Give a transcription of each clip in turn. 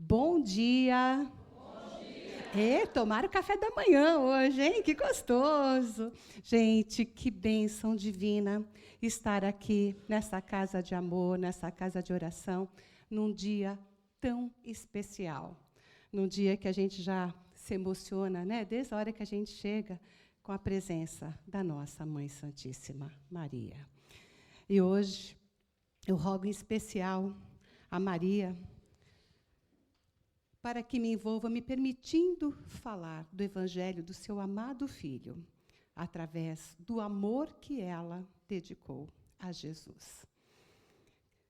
Bom dia. Bom dia. Tomaram café da manhã hoje, hein? Que gostoso. Gente, que bênção divina estar aqui nessa casa de amor, nessa casa de oração, num dia tão especial. Num dia que a gente já se emociona, né? Desde a hora que a gente chega com a presença da nossa Mãe Santíssima Maria. E hoje eu rogo em especial a Maria para que me envolva, me permitindo falar do Evangelho do seu amado Filho, através do amor que ela dedicou a Jesus.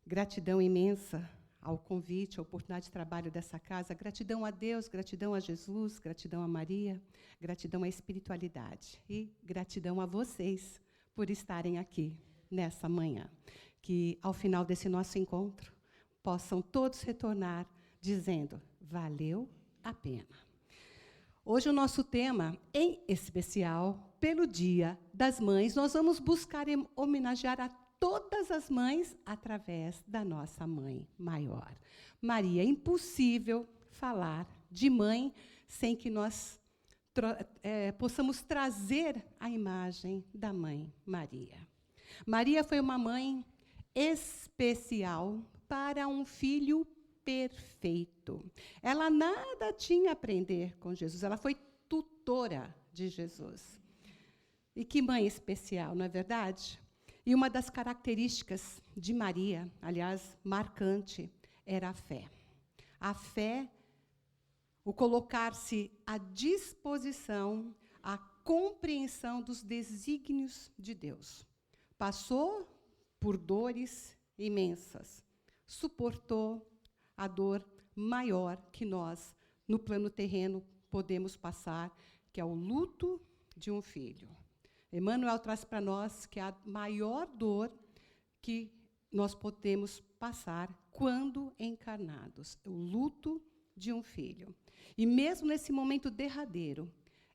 Gratidão imensa ao convite, à oportunidade de trabalho dessa casa, gratidão a Deus, gratidão a Jesus, gratidão a Maria, gratidão à espiritualidade e gratidão a vocês por estarem aqui nessa manhã. Que, ao final desse nosso encontro, possam todos retornar dizendo: valeu a pena. Hoje o nosso tema, em especial, pelo Dia das Mães, nós vamos buscar homenagear a todas as mães através da nossa mãe maior. Maria, é impossível falar de mãe sem que nós possamos trazer a imagem da mãe Maria. Maria foi uma mãe especial para um filho perfeito. Ela nada tinha a aprender com Jesus, ela foi tutora de Jesus. E que mãe especial, não é verdade? E uma das características de Maria, aliás, marcante, era a fé. A fé, o colocar-se à disposição, a compreensão dos desígnios de Deus. Passou por dores imensas, suportou a dor maior que nós, no plano terreno, podemos passar, que é o luto de um filho. Emmanuel traz para nós que a maior dor que nós podemos passar quando encarnados, o luto de um filho. E mesmo nesse momento derradeiro,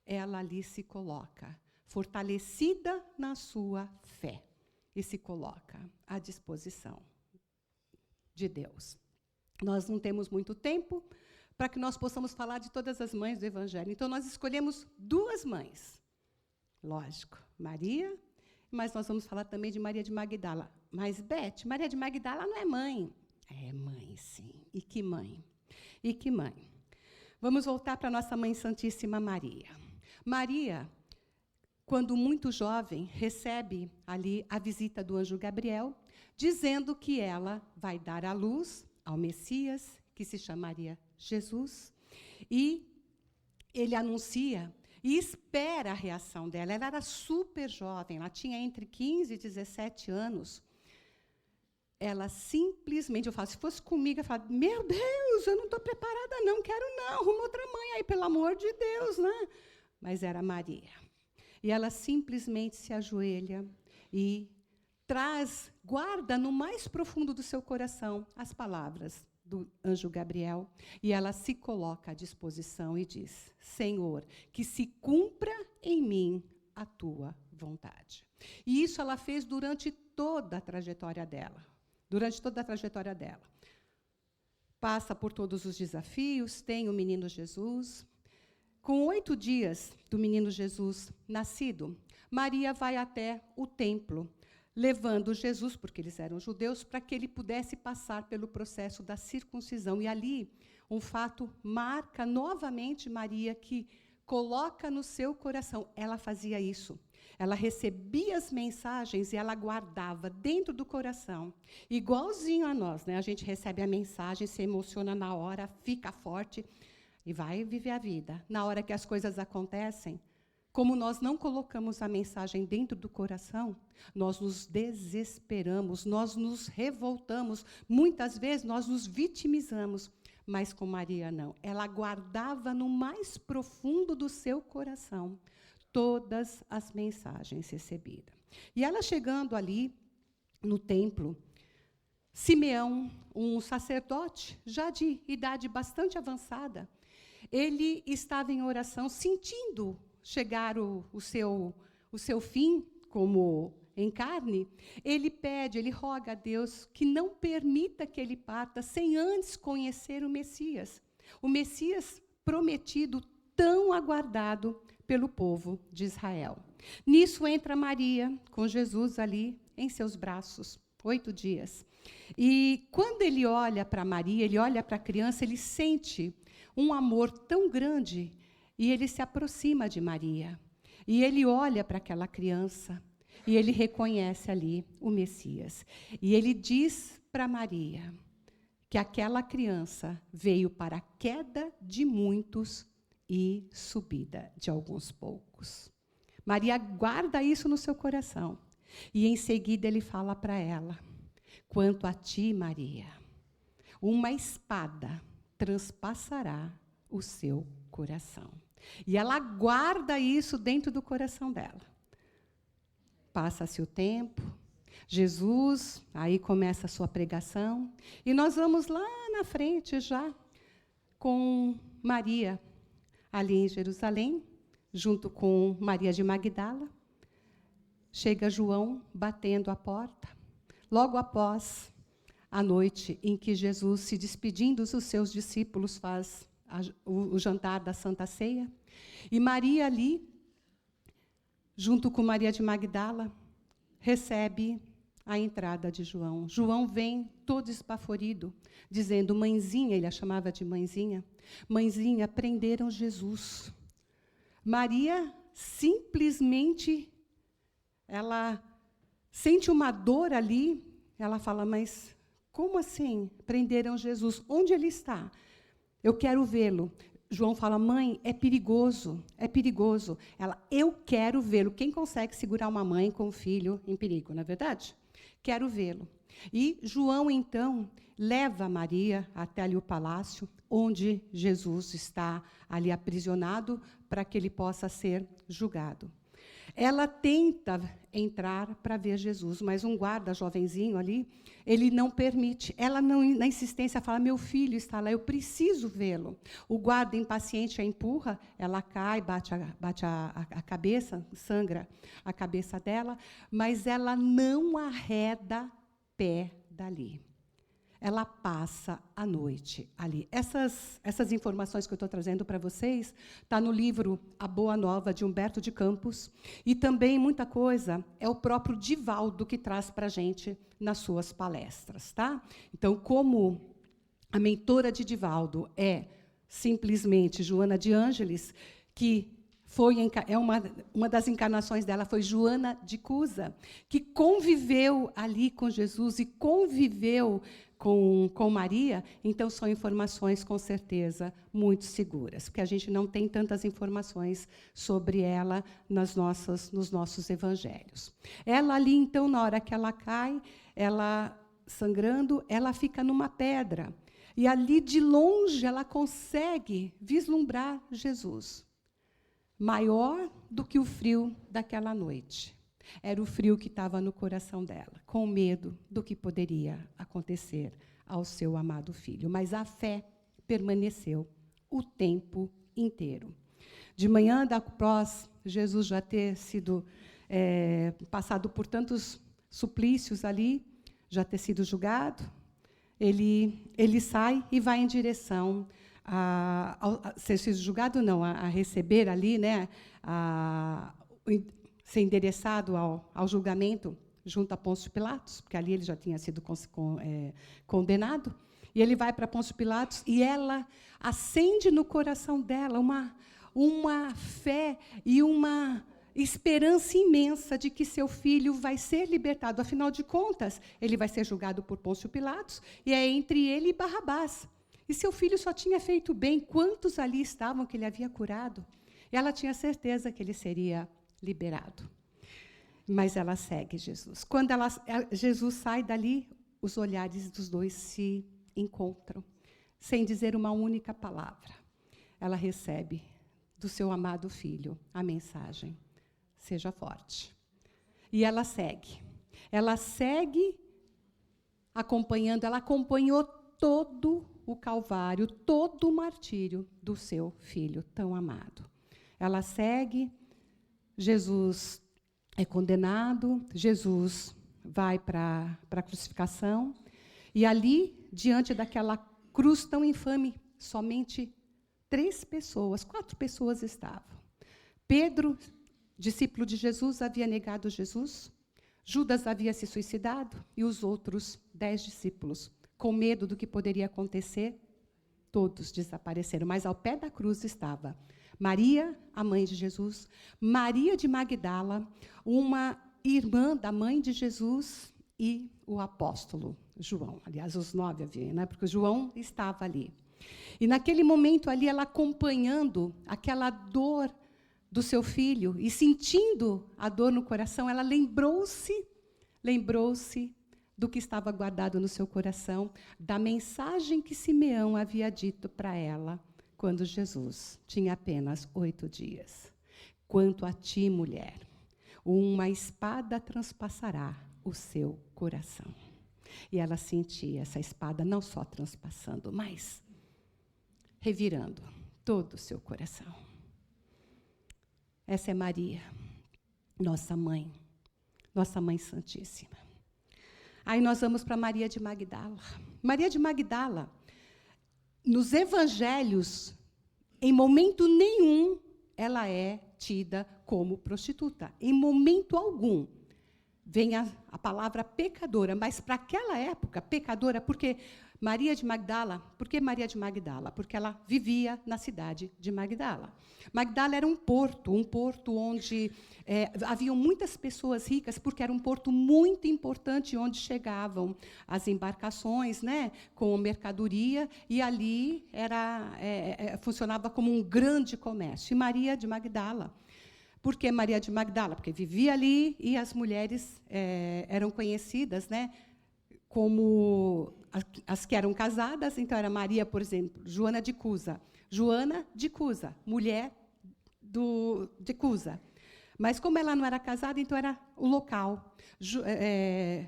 ela ali se coloca, fortalecida na sua fé, e se coloca à disposição de Deus. Nós não temos muito tempo para que nós possamos falar de todas as mães do Evangelho. Então, nós escolhemos duas mães. Lógico, Maria, mas nós vamos falar também de Maria de Magdala. Mas, Beth, Maria de Magdala não é mãe. É mãe, sim. E que mãe? E que mãe? Vamos voltar para a nossa Mãe Santíssima Maria. Maria, quando muito jovem, recebe ali a visita do anjo Gabriel, dizendo que ela vai dar à luz ao Messias, que se chamaria Jesus, e ele anuncia e espera a reação dela. Ela era super jovem, ela tinha entre 15 e 17 anos. Ela simplesmente, eu falo, se fosse comigo, eu falo, meu Deus, eu não estou preparada não, quero não, arruma outra mãe aí, pelo amor de Deus, né? Mas era Maria. E ela simplesmente se ajoelha e guarda no mais profundo do seu coração as palavras do anjo Gabriel, e ela se coloca à disposição e diz: Senhor, que se cumpra em mim a tua vontade. E isso ela fez durante toda a trajetória dela. Passa por todos os desafios, tem o menino Jesus. Com 8 dias do menino Jesus nascido, Maria vai até o templo, levando Jesus, porque eles eram judeus, para que ele pudesse passar pelo processo da circuncisão. E ali, um fato marca novamente Maria, que coloca no seu coração. Ela fazia isso. Ela recebia as mensagens e ela guardava dentro do coração. Igualzinho a nós, né? A gente recebe a mensagem, se emociona na hora, fica forte e vai viver a vida. Na hora que as coisas acontecem, como nós não colocamos a mensagem dentro do coração, nós nos desesperamos, nós nos revoltamos, muitas vezes nós nos vitimizamos, mas com Maria não. Ela guardava no mais profundo do seu coração todas as mensagens recebidas. E ela chegando ali no templo, Simeão, um sacerdote já de idade bastante avançada, ele estava em oração, sentindo chegar o seu fim como em carne, ele pede, ele roga a Deus que não permita que ele parta sem antes conhecer o Messias prometido, tão aguardado pelo povo de Israel. Nisso entra Maria, com Jesus ali em seus braços, 8 dias. E quando ele olha para Maria, ele olha para a criança, ele sente um amor tão grande e ele se aproxima de Maria. E ele olha para aquela criança e ele reconhece ali o Messias. E ele diz para Maria que aquela criança veio para a queda de muitos e subida de alguns poucos. Maria guarda isso no seu coração. E em seguida ele fala para ela: quanto a ti, Maria, uma espada transpassará o seu coração. E ela guarda isso dentro do coração dela. Passa-se o tempo, Jesus, aí começa a sua pregação, e nós vamos lá na frente já, com Maria, ali em Jerusalém, junto com Maria de Magdala. Chega João batendo a porta, logo após a noite em que Jesus, se despedindo dos seus discípulos, faz o jantar da Santa Ceia. E Maria ali, junto com Maria de Magdala, recebe a entrada de João. João vem todo esbaforido, dizendo: mãezinha, ele a chamava de mãezinha, mãezinha, prenderam Jesus. Maria simplesmente, ela sente uma dor ali, ela fala: mas como assim prenderam Jesus? Onde ele está? Eu quero vê-lo. João fala: mãe, é perigoso, é perigoso. Ela: eu quero vê-lo. Quem consegue segurar uma mãe com um filho em perigo, não é verdade? Quero vê-lo. E João, então, leva Maria até ali o palácio, onde Jesus está ali aprisionado, para que ele possa ser julgado. Ela tenta entrar para ver Jesus, mas um guarda jovenzinho ali, ele não permite. Ela, não, na insistência, fala: meu filho está lá, eu preciso vê-lo. O guarda, impaciente, a empurra, ela cai, bate a cabeça, sangra a cabeça dela, mas ela não arreda pé dali. Ela passa a noite ali. Essas informações que eu estou trazendo para vocês está no livro A Boa Nova, de Humberto de Campos, e também muita coisa é o próprio Divaldo que traz para a gente nas suas palestras. Tá? Então, como a mentora de Divaldo é simplesmente Joana de Ângeles, que uma das encarnações dela foi Joana de Cusa, que conviveu ali com Jesus e conviveu com Maria. Então, são informações, com certeza, muito seguras, porque a gente não tem tantas informações sobre ela nos nossos evangelhos. Ela ali, então, na hora que ela cai, ela sangrando, ela fica numa pedra. E ali, de longe, ela consegue vislumbrar Jesus, maior do que o frio daquela noite. Era o frio que estava no coração dela, com medo do que poderia acontecer ao seu amado filho. Mas a fé permaneceu o tempo inteiro. De manhã, após Jesus já ter sido passado por tantos suplícios ali, já ter sido julgado, ele sai e vai em direção a ser sido julgado, não, a receber ali, né, ser endereçado ao julgamento junto a Pôncio Pilatos, porque ali ele já tinha sido condenado, e ele vai para Pôncio Pilatos, e ela acende no coração dela uma fé e uma esperança imensa de que seu filho vai ser libertado. Afinal de contas, ele vai ser julgado por Pôncio Pilatos, e é entre ele e Barrabás. E seu filho só tinha feito bem. Quantos ali estavam que ele havia curado? E ela tinha certeza que ele seria liberado. Mas ela segue Jesus. Quando Jesus sai dali, os olhares dos dois se encontram, sem dizer uma única palavra. Ela recebe do seu amado filho a mensagem: seja forte. E ela segue. Ela segue acompanhando, ela acompanhou todo o Calvário, todo o martírio do seu filho tão amado. Ela segue. Jesus é condenado, Jesus vai para a crucificação, e ali, diante daquela cruz tão infame, somente 4 pessoas estavam. Pedro, discípulo de Jesus, havia negado Jesus, Judas havia se suicidado, e os outros 10 discípulos, com medo do que poderia acontecer, todos desapareceram. Mas ao pé da cruz estava Maria, a mãe de Jesus, Maria de Magdala, uma irmã da mãe de Jesus, e o apóstolo João. Aliás, os 9 haviam, né? Porque João estava ali. E naquele momento ali, ela acompanhando aquela dor do seu filho e sentindo a dor no coração, ela lembrou-se do que estava guardado no seu coração, da mensagem que Simeão havia dito para ela quando Jesus tinha apenas 8 dias. Quanto a ti, mulher, uma espada transpassará o seu coração. E ela sentia essa espada não só transpassando, mas revirando todo o seu coração. Essa é Maria, nossa mãe Santíssima. Aí nós vamos para Maria de Magdala. Maria de Magdala, nos evangelhos, em momento nenhum, ela é tida como prostituta. Em momento algum. Vem a palavra pecadora, mas para aquela época, pecadora, porque Maria de Magdala, por que Maria de Magdala? Porque ela vivia na cidade de Magdala. Magdala era um porto onde haviam muitas pessoas ricas, porque era um porto muito importante, onde chegavam as embarcações, né, com mercadoria, e ali funcionava como um grande comércio. E Maria de Magdala. Por que Maria de Magdala? Porque vivia ali e as mulheres eram conhecidas, né, como as que eram casadas. Então, era Maria, por exemplo, Joana de Cusa. Joana de Cusa, mulher de Cusa. Mas, como ela não era casada, então era o local.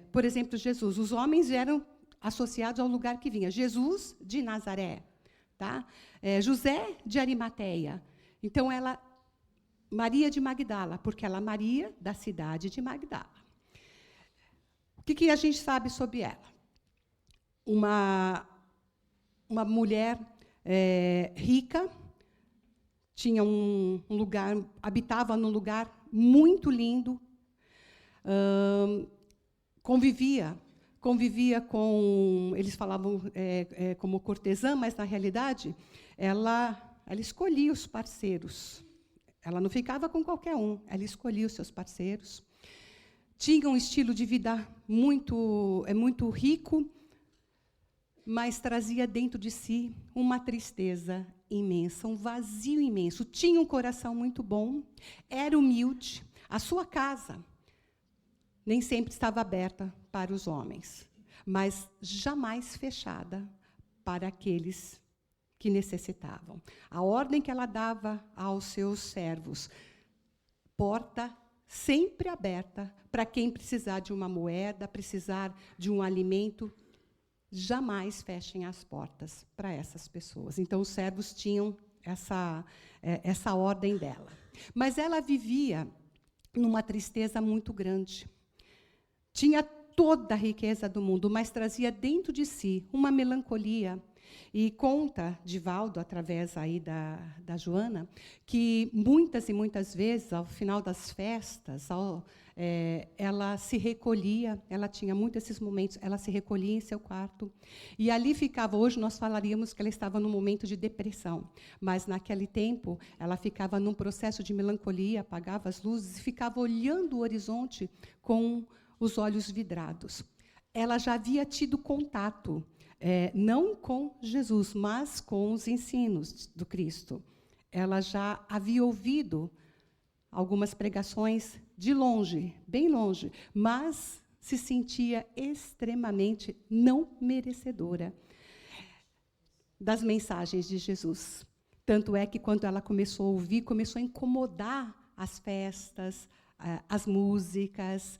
Por exemplo, Jesus. Os homens eram associados ao lugar que vinha. Jesus, de Nazaré. Tá? José, de Arimateia. Então, ela... Maria de Magdala, porque ela é Maria da cidade de Magdala. O que a gente sabe sobre ela? Uma mulher rica, tinha um lugar, habitava num lugar muito lindo, convivia com, eles falavam como cortesã, mas, na realidade, ela escolhia os parceiros. Ela não ficava com qualquer um, ela escolhia os seus parceiros. Tinha um estilo de vida muito rico, mas trazia dentro de si uma tristeza imensa, um vazio imenso. Tinha um coração muito bom, era humilde. A sua casa nem sempre estava aberta para os homens, mas jamais fechada para aqueles que necessitavam. A ordem que ela dava aos seus servos: porta sempre aberta para quem precisar de uma moeda, precisar de um alimento, jamais fechem as portas para essas pessoas. Então, os servos tinham essa ordem dela. Mas ela vivia numa tristeza muito grande. Tinha toda a riqueza do mundo, mas trazia dentro de si uma melancolia. E conta Divaldo, através aí da Joana, que muitas e muitas vezes, ao final das festas, ela se recolhia, ela tinha muitos esses momentos, ela se recolhia em seu quarto, e ali ficava. Hoje nós falaríamos que ela estava num momento de depressão, mas naquele tempo ela ficava num processo de melancolia, apagava as luzes e ficava olhando o horizonte com os olhos vidrados. Ela já havia tido contato, não com Jesus, mas com os ensinos do Cristo. Ela já havia ouvido algumas pregações de longe, bem longe, mas se sentia extremamente não merecedora das mensagens de Jesus. Tanto é que, quando ela começou a ouvir, começou a incomodar as festas, as músicas,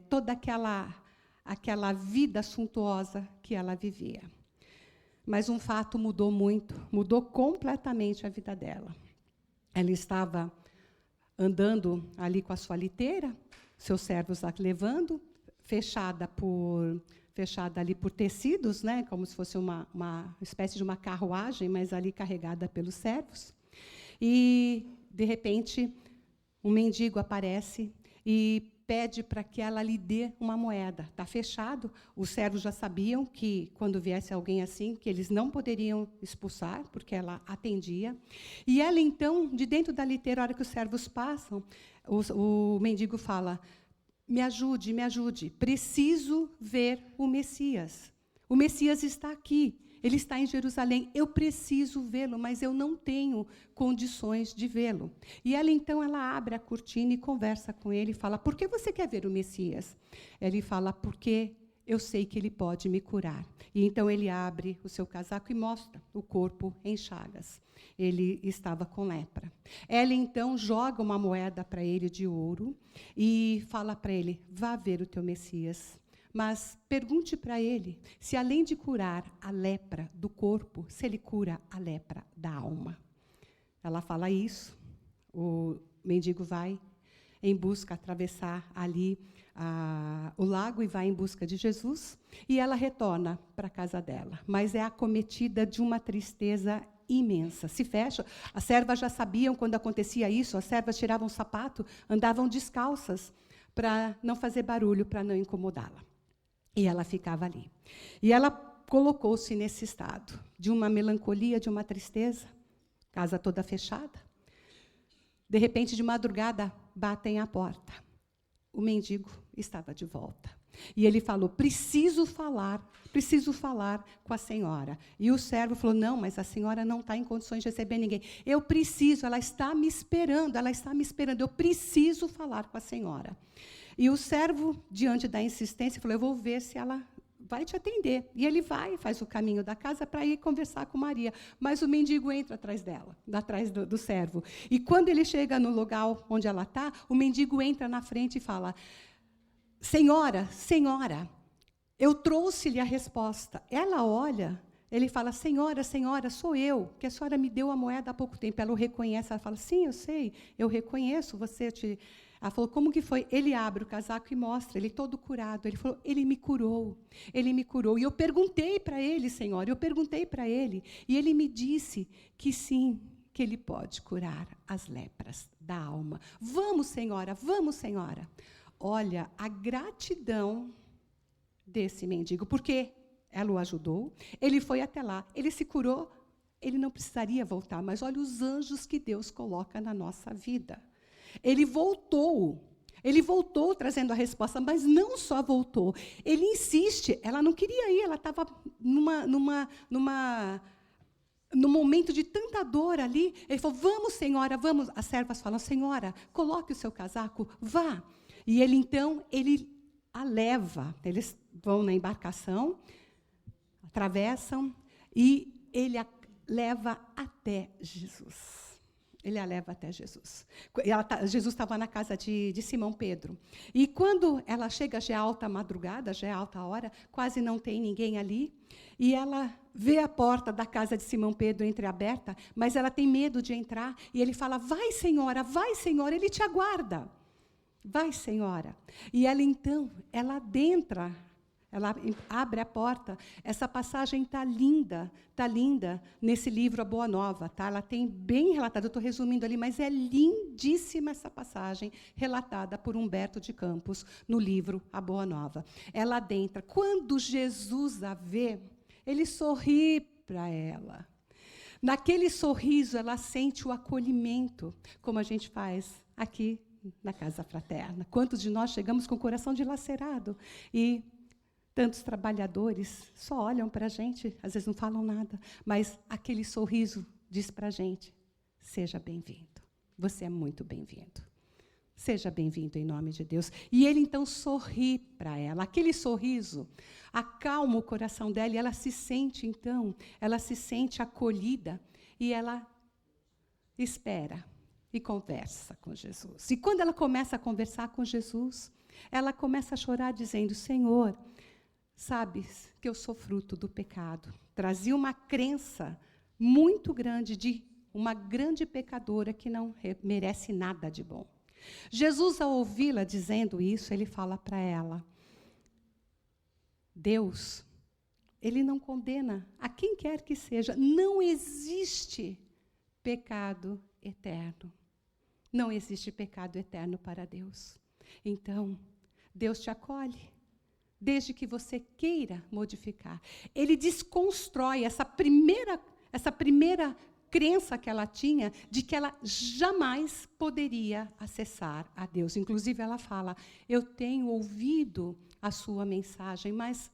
toda aquela vida suntuosa que ela vivia. Mas um fato mudou muito, mudou completamente a vida dela. Ela estava andando ali com a sua liteira, seus servos a levando, fechada ali por tecidos, né, como se fosse uma espécie de uma carruagem, mas ali carregada pelos servos. E, de repente, um mendigo aparece e pede para que ela lhe dê uma moeda. Está fechado. Os servos já sabiam que, quando viesse alguém assim, que eles não poderiam expulsar, porque ela atendia. E ela, então, de dentro da liteira, a hora que os servos passam, o mendigo fala: me ajude, preciso ver o Messias. O Messias está aqui, ele está em Jerusalém, eu preciso vê-lo, mas eu não tenho condições de vê-lo. E ela, então, ela abre a cortina e conversa com ele e fala: por que você quer ver o Messias? Ele fala: porque eu sei que ele pode me curar. E então ele abre o seu casaco e mostra o corpo em chagas. Ele estava com lepra. Ela, então, joga uma moeda para ele de ouro e fala para ele: vá ver o teu Messias, mas pergunte para ele se, além de curar a lepra do corpo, se ele cura a lepra da alma. Ela fala isso, o mendigo vai em busca, atravessar ali o lago e vai em busca de Jesus, e ela retorna para a casa dela, mas é acometida de uma tristeza imensa. Se fecha, as servas já sabiam quando acontecia isso, as servas tiravam o sapato, andavam descalças para não fazer barulho, para não incomodá-la. E ela ficava ali. E ela colocou-se nesse estado de uma melancolia, de uma tristeza, casa toda fechada. De repente, de madrugada, batem à porta. O mendigo estava de volta. E ele falou: preciso falar com a senhora. E o servo falou: não, mas a senhora não está em condições de receber ninguém. Eu preciso, ela está me esperando, eu preciso falar com a senhora. E o servo, diante da insistência, falou: eu vou ver se ela vai te atender. E ele vai, faz o caminho da casa para ir conversar com Maria. Mas o mendigo entra atrás dela, atrás do servo. E quando ele chega no lugar onde ela está, o mendigo entra na frente e fala: senhora, eu trouxe-lhe a resposta. Ela olha, ele fala: senhora, sou eu, que a senhora me deu a moeda há pouco tempo. Ela o reconhece, ela fala: sim, eu sei, eu reconheço, Ela falou: como que foi? Ele abre o casaco e mostra, ele todo curado. Ele falou: ele me curou. E eu perguntei para ele, senhora, e ele me disse que sim, que ele pode curar as lepras da alma. Vamos, senhora. Olha, a gratidão desse mendigo, porque ela o ajudou, ele foi até lá, ele se curou, ele não precisaria voltar, mas olha os anjos que Deus coloca na nossa vida. Ele voltou trazendo a resposta, mas não só voltou, ele insiste, ela não queria ir, ela estava num momento de tanta dor ali. Ele falou: vamos, senhora, vamos. As servas falam: senhora, coloque o seu casaco, vá. E ele, então, ele a leva, eles vão na embarcação, atravessam, e ele a leva até Jesus. Jesus estava na casa de Simão Pedro. E quando ela chega, já é alta madrugada, já é alta hora, quase não tem ninguém ali, e ela vê a porta da casa de Simão Pedro entreaberta, mas ela tem medo de entrar, e ele fala: vai, senhora, ele te aguarda. Vai, senhora. E ela, então, ela adentra, ela abre a porta. Essa passagem está linda nesse livro A Boa Nova. Tá? Ela tem bem relatada, eu estou resumindo ali, mas é lindíssima essa passagem, relatada por Humberto de Campos, no livro A Boa Nova. Ela adentra. Quando Jesus a vê, ele sorri para ela. Naquele sorriso, ela sente o acolhimento, como a gente faz aqui na Casa Fraterna. Quantos de nós chegamos com o coração dilacerado e tantos trabalhadores só olham para a gente, às vezes não falam nada, mas aquele sorriso diz para a gente: seja bem-vindo, você é muito bem-vindo. Seja bem-vindo em nome de Deus. E ele, então, sorri para ela. Aquele sorriso acalma o coração dela e ela se sente, então, acolhida e ela espera e conversa com Jesus. E quando ela começa a conversar com Jesus, ela começa a chorar dizendo: Senhor, sabes que eu sou fruto do pecado. Trazia uma crença muito grande de uma grande pecadora que não merece nada de bom. Jesus, ao ouvi-la dizendo isso, ele fala para ela: Deus, ele não condena a quem quer que seja. Não existe pecado eterno. Não existe pecado eterno para Deus. Então, Deus te acolhe, desde que você queira modificar. Ele desconstrói essa primeira crença que ela tinha de que ela jamais poderia acessar a Deus. Inclusive, ela fala: eu tenho ouvido a sua mensagem, mas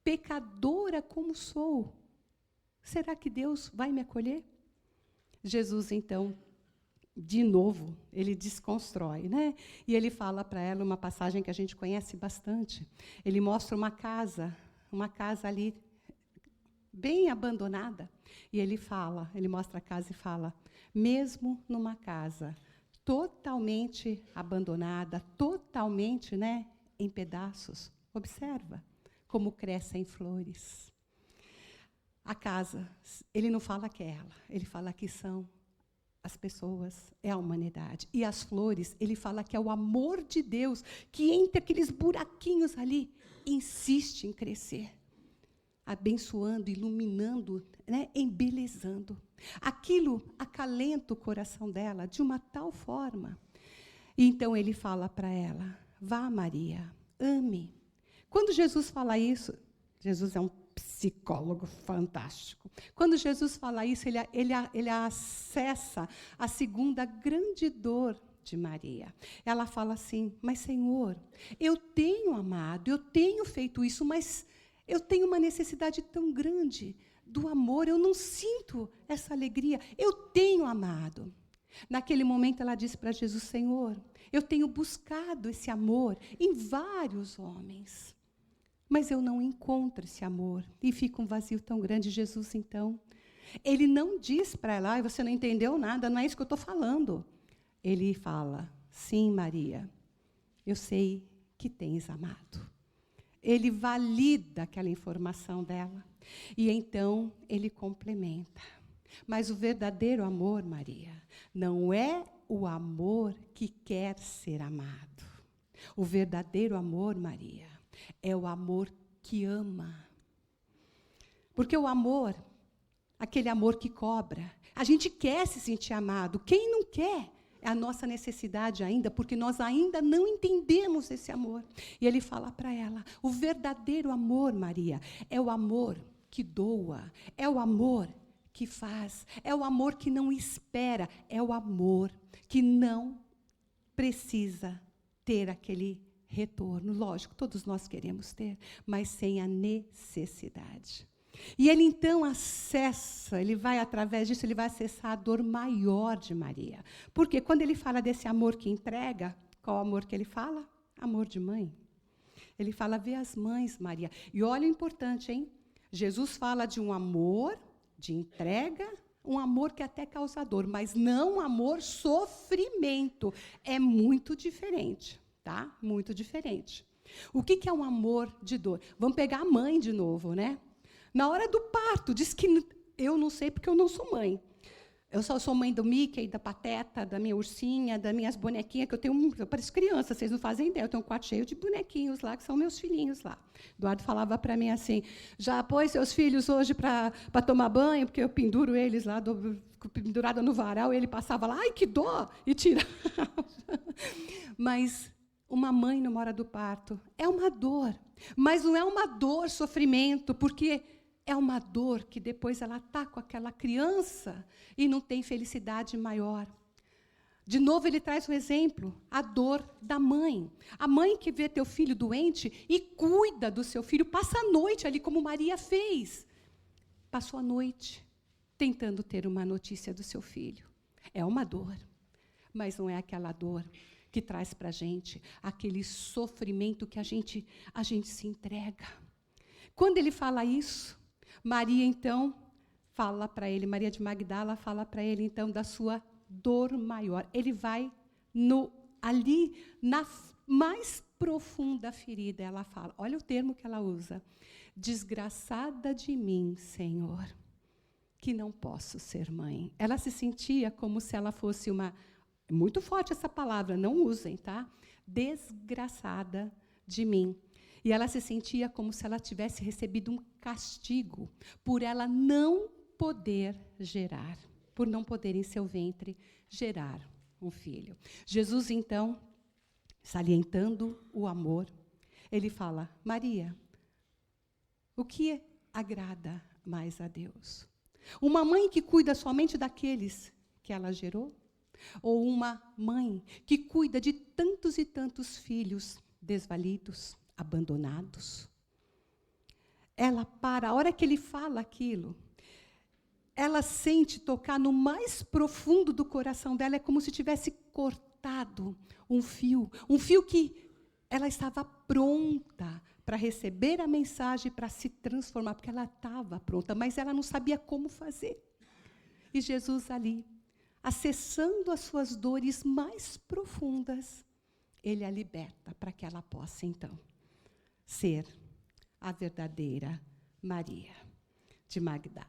pecadora como sou, será que Deus vai me acolher? Jesus, então, de novo, ele desconstrói, né? E ele fala para ela uma passagem que a gente conhece bastante. Ele mostra uma casa ali bem abandonada, e ele mostra a casa e fala: mesmo numa casa totalmente abandonada, totalmente, né, em pedaços, observa como crescem flores. A casa, ele não fala que é ela, ele fala que são as pessoas, é a humanidade. E as flores, ele fala que é o amor de Deus, que entre aqueles buraquinhos ali, insiste em crescer, abençoando, iluminando, né, embelezando. Aquilo acalenta o coração dela de uma tal forma. E então ele fala para ela: vá, Maria, ame. Quando Jesus fala isso, Jesus é um psicólogo fantástico. Quando Jesus fala isso, ele acessa a segunda grande dor de Maria. Ela fala assim: mas, Senhor, eu tenho amado, eu tenho feito isso, mas eu tenho uma necessidade tão grande do amor, eu não sinto essa alegria, eu tenho amado. Naquele momento, ela disse para Jesus: Senhor, eu tenho buscado esse amor em vários homens, mas eu não encontro esse amor, e fica um vazio tão grande. Jesus, então, ele não diz para ela: você não entendeu nada, não é isso que eu estou falando. Ele fala: sim, Maria, eu sei que tens amado. Ele valida aquela informação dela, e então ele complementa: mas o verdadeiro amor, Maria, não é o amor que quer ser amado. O verdadeiro amor, Maria, é o amor que ama. Porque o amor, aquele amor que cobra, a gente quer se sentir amado. Quem não quer? É a nossa necessidade ainda, porque nós ainda não entendemos esse amor. E ele fala para ela: o verdadeiro amor, Maria, é o amor que doa, é o amor que faz, é o amor que não espera, é o amor que não precisa ter aquele retorno. Lógico, todos nós queremos ter, mas sem a necessidade. E ele então acessa, ele vai através disso, ele vai acessar a dor maior de Maria. Porque quando ele fala desse amor que entrega, qual amor que ele fala? Amor de mãe. Ele fala: vê as mães, Maria. E olha o importante, hein? Jesus fala de um amor de entrega, um amor que até causa dor, mas não um amor sofrimento. É muito diferente, tá? Muito diferente. O que é um amor de dor? Vamos pegar a mãe de novo, né? Na hora do parto, diz que eu não sei porque eu não sou mãe. Eu só sou mãe do Mickey, da Pateta, da minha ursinha, das minhas bonequinhas, que eu pareço criança, vocês não fazem ideia. Eu tenho um quarto cheio de bonequinhos lá, que são meus filhinhos lá. Eduardo falava para mim assim: já pôs seus filhos hoje para tomar banho, porque eu penduro eles lá, pendurada no varal, e ele passava lá: ai, que dó! E tirava. Mas uma mãe, numa hora do parto, é uma dor. Mas não é uma dor, sofrimento, porque é uma dor que depois ela está com aquela criança e não tem felicidade maior. De novo, ele traz o exemplo, a dor da mãe. A mãe que vê teu filho doente e cuida do seu filho, passa a noite ali, como Maria fez. Passou a noite tentando ter uma notícia do seu filho. É uma dor, mas não é aquela dor que traz para a gente aquele sofrimento que a gente se entrega. Quando ele fala isso, Maria, então, fala para ele, Maria de Magdala fala para ele, então, da sua dor maior. Ele vai ali, na mais profunda ferida, ela fala, olha o termo que ela usa: desgraçada de mim, Senhor. que não posso ser mãe. Ela se sentia como se ela fosse uma... Muito forte essa palavra, não usem, tá? Desgraçada de mim. E ela se sentia como se ela tivesse recebido um castigo por ela não poder gerar, por não poder em seu ventre gerar um filho. Jesus, então, salientando o amor, ele fala: Maria, o que agrada mais a Deus? Uma mãe que cuida somente daqueles que ela gerou? Ou uma mãe que cuida de tantos e tantos filhos desvalidos, abandonados? Ela para, a hora que ele fala aquilo, ela sente tocar no mais profundo do coração dela, é como se tivesse cortado um fio que ela estava pronta para receber a mensagem, para se transformar, porque ela estava pronta, mas ela não sabia como fazer. E Jesus ali, acessando as suas dores mais profundas, ele a liberta para que ela possa, então, ser a verdadeira Maria de Magdala.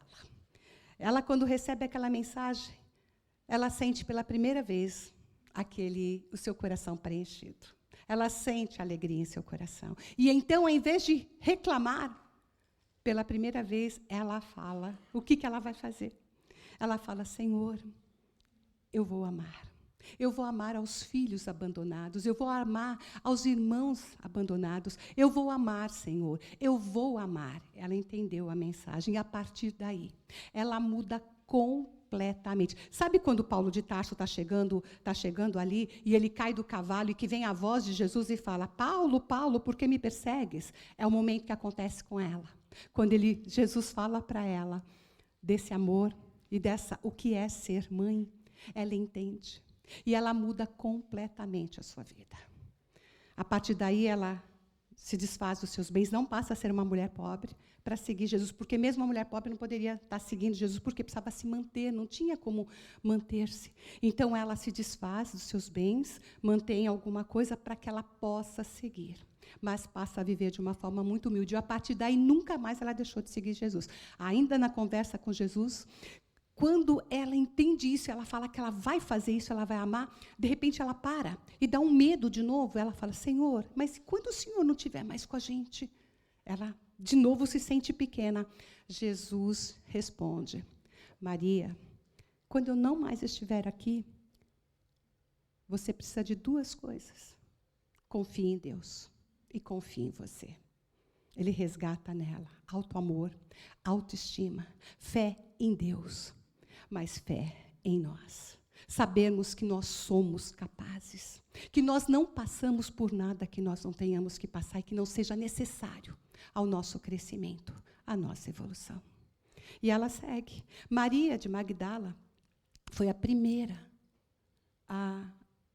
Ela, quando recebe aquela mensagem, ela sente pela primeira vez o seu coração preenchido. Ela sente alegria em seu coração. E então, ao invés de reclamar, pela primeira vez, ela fala, o que ela vai fazer? Ela fala: Senhor, eu vou amar. Eu vou amar aos filhos abandonados, eu vou amar aos irmãos abandonados, eu vou amar, Senhor, eu vou amar. Ela entendeu a mensagem, e a partir daí, ela muda completamente. Sabe quando Paulo de Tarso está chegando ali, e ele cai do cavalo, e que vem a voz de Jesus e fala: Paulo, Paulo, por que me persegues? É o momento que acontece com ela. Quando Jesus fala para ela desse amor e o que é ser mãe, ela entende. E ela muda completamente a sua vida. A partir daí, ela se desfaz dos seus bens, não passa a ser uma mulher pobre para seguir Jesus, porque mesmo uma mulher pobre não poderia estar seguindo Jesus, porque precisava se manter, não tinha como manter-se. Então, ela se desfaz dos seus bens, mantém alguma coisa para que ela possa seguir, mas passa a viver de uma forma muito humilde. E, a partir daí, nunca mais ela deixou de seguir Jesus. Ainda na conversa com Jesus, quando ela entende isso, ela fala que ela vai fazer isso, ela vai amar, de repente ela para e dá um medo de novo. Ela fala: Senhor, mas quando o Senhor não estiver mais com a gente? Ela, de novo, se sente pequena. Jesus responde: Maria, quando eu não mais estiver aqui, você precisa de duas coisas. Confie em Deus e confie em você. Ele resgata nela auto-amor, autoestima, fé em Deus, mas fé em nós. Sabermos que nós somos capazes, que nós não passamos por nada que nós não tenhamos que passar e que não seja necessário ao nosso crescimento, à nossa evolução. E ela segue. Maria de Magdala foi a primeira a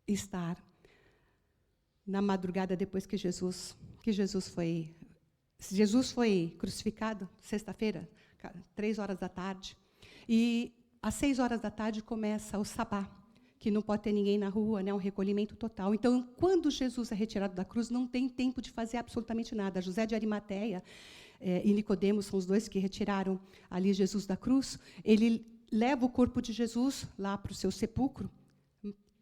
estar na madrugada depois que Jesus foi crucificado, sexta-feira, 3h, e às 6h começa o sabá, que não pode ter ninguém na rua, né, um recolhimento total. Então, quando Jesus é retirado da cruz, não tem tempo de fazer absolutamente nada. José de Arimateia e Nicodemos são os dois que retiraram ali Jesus da cruz. Ele leva o corpo de Jesus lá para o seu sepulcro.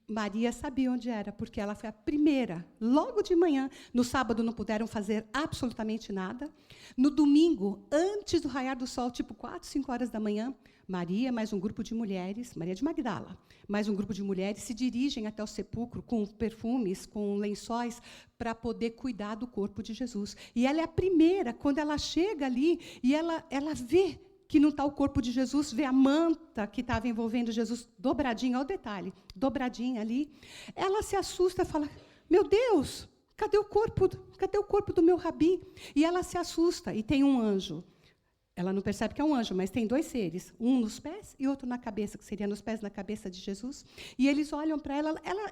Maria sabia onde era, porque ela foi a primeira, logo de manhã. No sábado não puderam fazer absolutamente nada. No domingo, antes do raiar do sol, tipo 4, 5 horas da manhã, Maria, mais um grupo de mulheres, Maria de Magdala, mais um grupo de mulheres se dirigem até o sepulcro com perfumes, com lençóis, para poder cuidar do corpo de Jesus. E ela é a primeira, quando ela chega ali, e ela vê que não está o corpo de Jesus, vê a manta que estava envolvendo Jesus dobradinha, olha o detalhe, dobradinha ali. Ela se assusta e fala: meu Deus, cadê o corpo do meu rabi? E ela se assusta, e tem um anjo. Ela não percebe que é um anjo, mas tem dois seres, um nos pés e outro na cabeça, que seria nos pés, na cabeça de Jesus. E eles olham para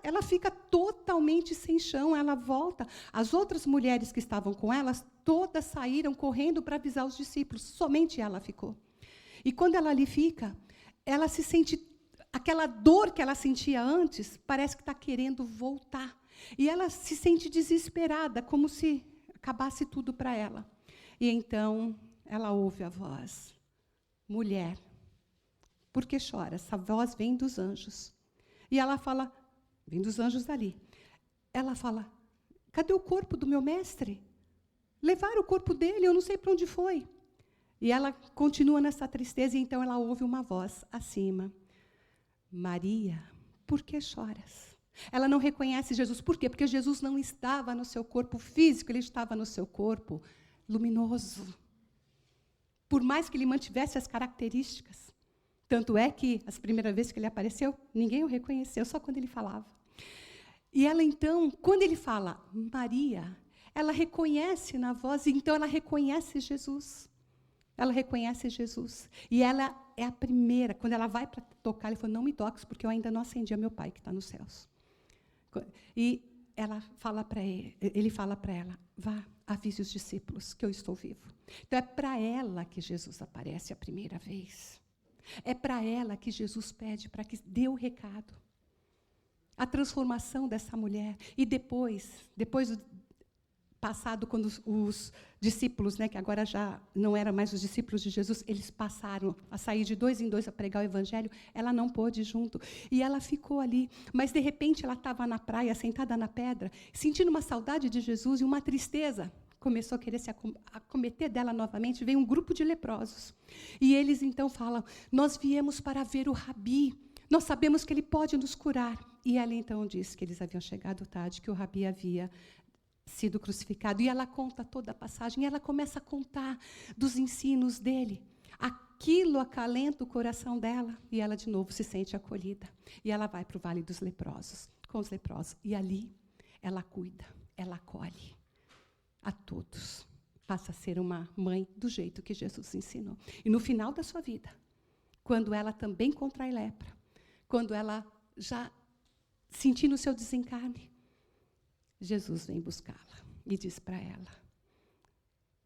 ela fica totalmente sem chão, ela volta. As outras mulheres que estavam com elas, todas saíram correndo para avisar os discípulos, somente ela ficou. E quando ela ali fica, ela se sente, aquela dor que ela sentia antes, parece que está querendo voltar. E ela se sente desesperada, como se acabasse tudo para ela. E então ela ouve a voz: mulher, por que choras? Essa voz vem dos anjos. E ela fala, vem dos anjos dali. Ela fala, cadê o corpo do meu mestre? Levaram o corpo dele, eu não sei para onde foi. E ela continua nessa tristeza, e então ela ouve uma voz acima. Maria, por que choras? Ela não reconhece Jesus. Por quê? Porque Jesus não estava no seu corpo físico, ele estava no seu corpo luminoso. Por mais que ele mantivesse as características. Tanto é que, as primeiras vezes que ele apareceu, ninguém o reconheceu, só quando ele falava. E ela, então, quando ele fala, Maria, ela reconhece na voz, e então ela reconhece Jesus. Ela reconhece Jesus. E ela é a primeira, quando ela vai para tocar, ele falou, não me toques, porque eu ainda não acendi a meu Pai, que está nos céus. E ela fala para ele fala para ela, vá, avise os discípulos que eu estou vivo. Então, é para ela que Jesus aparece a primeira vez. É para ela que Jesus pede para que dê o recado. A transformação dessa mulher. E depois do passado, quando os discípulos, né, que agora já não eram mais os discípulos de Jesus, eles passaram a sair de 2 em 2 a pregar o evangelho, ela não pôde ir junto. E ela ficou ali. Mas, de repente, ela estava na praia, sentada na pedra, sentindo uma saudade de Jesus e uma tristeza. Começou a querer se acometer dela novamente. Veio um grupo de leprosos. E eles, então, falam, nós viemos para ver o Rabi. Nós sabemos que ele pode nos curar. E ela, então, disse que eles haviam chegado tarde, que o Rabi havia sido crucificado. E ela conta toda a passagem, e ela começa a contar dos ensinos dele. Aquilo acalenta o coração dela, e ela, de novo, se sente acolhida. E ela vai para o Vale dos Leprosos, com os leprosos. E ali, ela cuida, ela acolhe a todos. Passa a ser uma mãe do jeito que Jesus ensinou. E no final da sua vida, quando ela também contrai lepra, quando ela já sentindo o seu desencarne, Jesus vem buscá-la e diz para ela,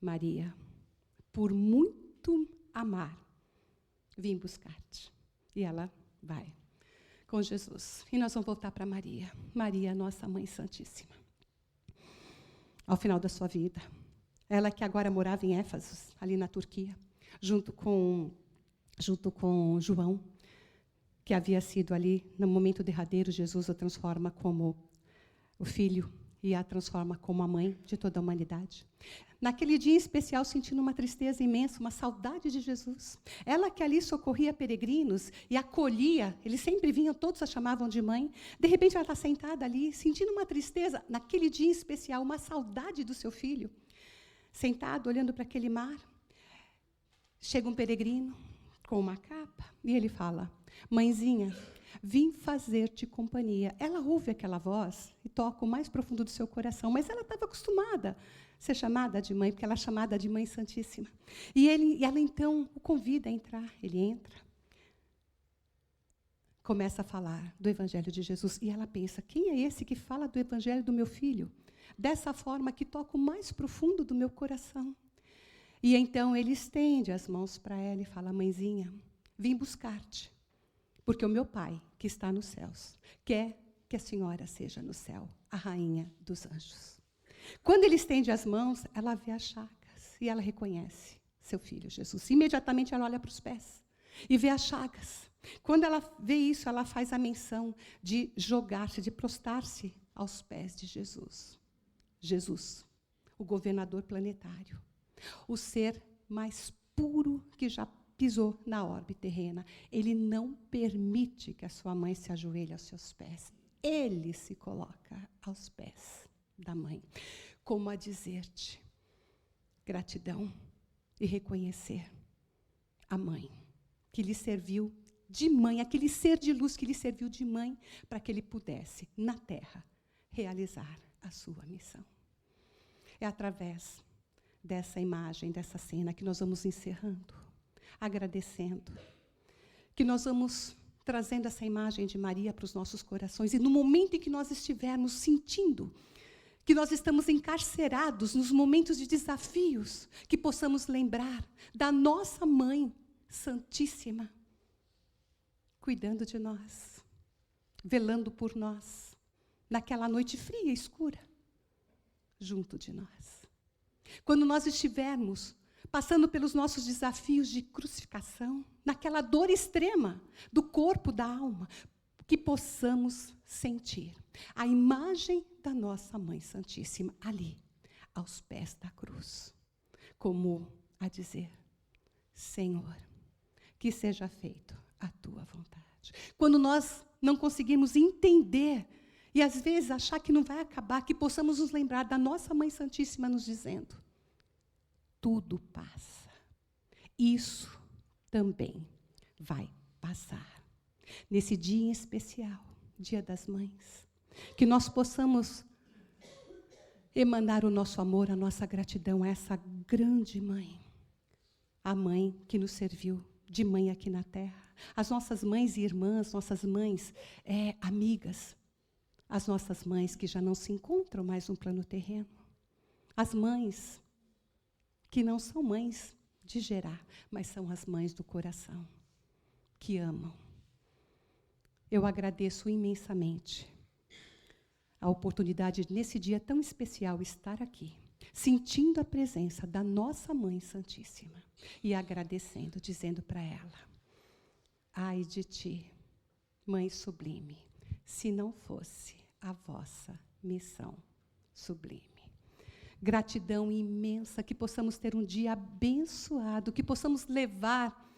Maria, por muito amar, vim buscar-te. E ela vai com Jesus. E nós vamos voltar para Maria. Maria, nossa Mãe Santíssima. Ao final da sua vida, ela que agora morava em Éfeso, ali na Turquia, junto com João, que havia sido ali, no momento derradeiro, Jesus a transforma como o filho e a transforma como a mãe de toda a humanidade. Naquele dia em especial, sentindo uma tristeza imensa, uma saudade de Jesus. Ela que ali socorria peregrinos e acolhia, eles sempre vinham, todos a chamavam de mãe. De repente, ela está sentada ali, sentindo uma tristeza, naquele dia em especial, uma saudade do seu filho. Sentado, olhando para aquele mar. Chega um peregrino com uma capa e ele fala, mãezinha, vim fazer-te companhia. Ela ouve aquela voz e toca o mais profundo do seu coração, mas ela estava acostumada a ser chamada de mãe, porque ela é chamada de Mãe Santíssima. E ela, então, o convida a entrar. Ele entra, começa a falar do Evangelho de Jesus, e ela pensa, quem é esse que fala do Evangelho do meu filho? Dessa forma que toca o mais profundo do meu coração. E então ele estende as mãos para ela e fala, mãezinha, vim buscar-te. Porque o meu Pai, que está nos céus, quer que a senhora seja no céu, a rainha dos anjos. Quando ele estende as mãos, ela vê as chagas e ela reconhece seu filho, Jesus. Imediatamente ela olha para os pés e vê as chagas. Quando ela vê isso, ela faz a menção de jogar-se, de prostrar-se aos pés de Jesus. Jesus, o governador planetário, o ser mais puro que já pisou na orbe terrena. Ele não permite que a sua mãe se ajoelhe aos seus pés. Ele se coloca aos pés da mãe, como a dizer-te gratidão e reconhecer a mãe, que lhe serviu de mãe, aquele ser de luz que lhe serviu de mãe, para que ele pudesse, na terra, realizar a sua missão. É através dessa imagem, dessa cena, que nós vamos encerrando, agradecendo, que nós vamos trazendo essa imagem de Maria para os nossos corações, e no momento em que nós estivermos sentindo que nós estamos encarcerados nos momentos de desafios, que possamos lembrar da nossa Mãe Santíssima, cuidando de nós, velando por nós, naquela noite fria e escura, junto de nós. Quando nós estivermos passando pelos nossos desafios de crucificação, naquela dor extrema do corpo, da alma, que possamos sentir a imagem da nossa Mãe Santíssima ali, aos pés da cruz, como a dizer: Senhor, que seja feito a tua vontade. Quando nós não conseguimos entender e às vezes achar que não vai acabar, que possamos nos lembrar da nossa Mãe Santíssima nos dizendo: tudo passa. Isso também vai passar. Nesse dia em especial, Dia das Mães, que nós possamos emanar o nosso amor, a nossa gratidão a essa grande mãe, a mãe que nos serviu de mãe aqui na terra, as nossas mães e irmãs, nossas mães amigas, as nossas mães que já não se encontram mais no plano terreno, as mães que não são mães de gerar, mas são as mães do coração, que amam. Eu agradeço imensamente a oportunidade de, nesse dia tão especial, estar aqui, sentindo a presença da nossa Mãe Santíssima e agradecendo, dizendo para ela: ai de ti, Mãe Sublime, se não fosse a vossa missão sublime. Gratidão imensa, que possamos ter um dia abençoado, que possamos levar,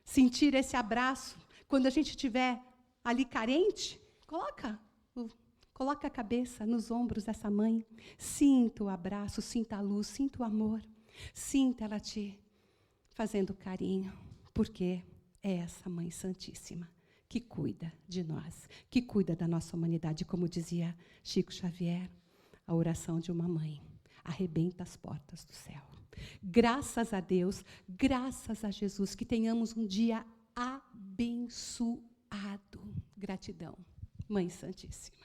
sentir esse abraço, quando a gente estiver ali carente, coloca a cabeça nos ombros dessa mãe, sinta o abraço, sinta a luz, sinta o amor, sinta ela te fazendo carinho, porque é essa Mãe Santíssima que cuida de nós, que cuida da nossa humanidade, como dizia Chico Xavier, a oração de uma mãe arrebenta as portas do céu. Graças a Deus, graças a Jesus, que tenhamos um dia abençoado. Gratidão, Mãe Santíssima.